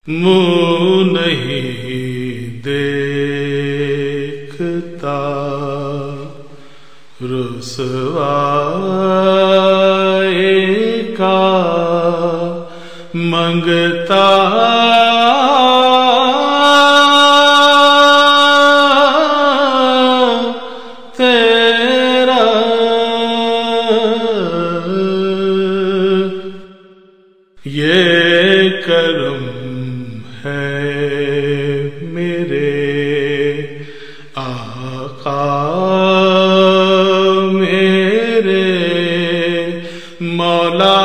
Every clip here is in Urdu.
منہ نہیں دیکھتا رسوائی کا منگتا تیرا یہ کرم ہے میرے آقا میرے مولا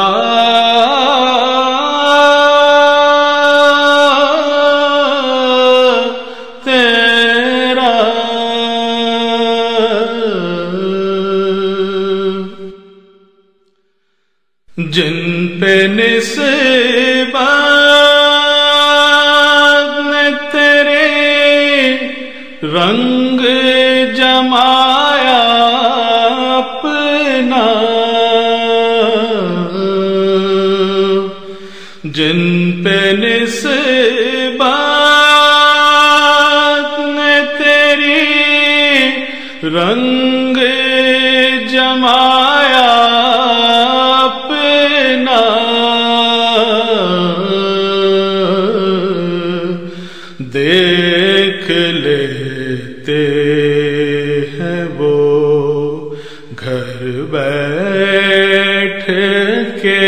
تیرا جن پہ نسبت نے تیرے رنگ جمایا اپنا، جن پہ نسبت نے تیری رنگ جمایا اپنا، دیکھ لیتے ہیں وہ گھر بیٹھ کے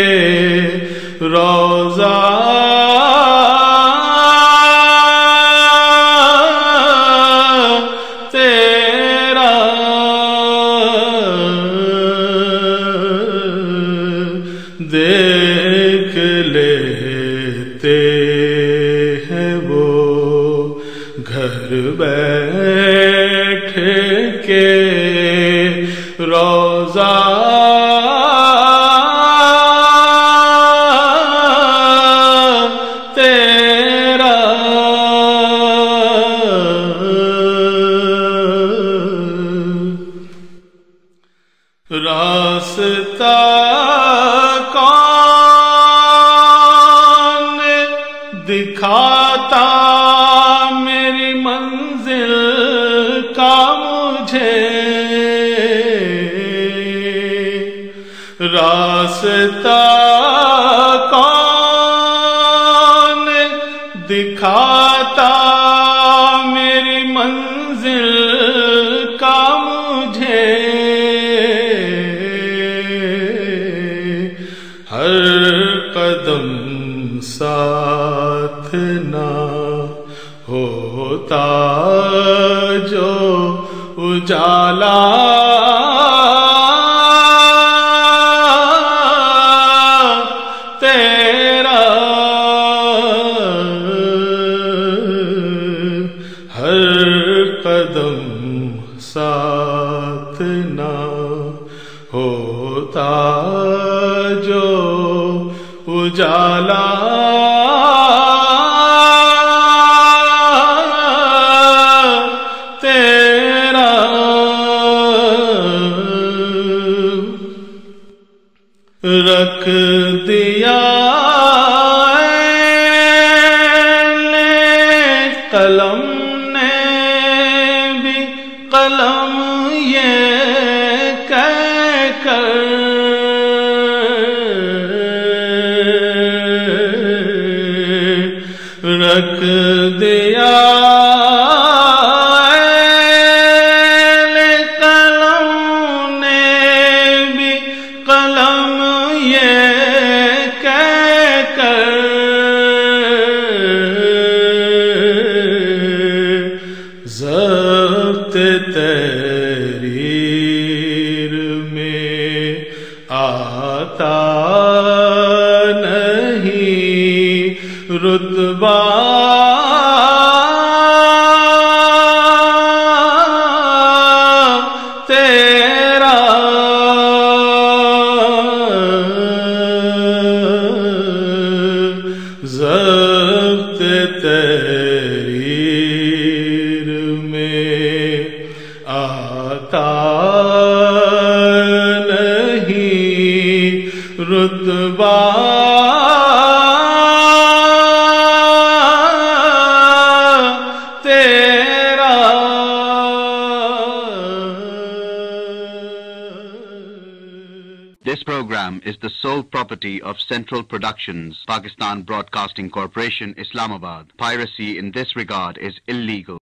روضہ تیرا، دیکھ لیتے ہیں وہ گھر بیٹھ کے روضہ تیرا، راستہ کون دکھاتا میری منزل کا مجھے، راستہ کون دکھاتا میری منزل کا مجھے، ہر قدم ساتھ نہ ہوتا جو اجالا تیرا، ہر قدم ساتھ نہ ہوتا جو اجالا تیرا، رکھ دیا قلم نے بھی قلم یہ کہہ کر، رکھ دیا قلم نے بھی قلم یہ کہہ کر، ضبط تحریر میں آتا نہیں رتبہ تیرا، ضبط تحریر میں آتا نہیں رتبہ This program is the sole property of Central Productions, Pakistan Broadcasting Corporation, Islamabad. Piracy in this regard is illegal.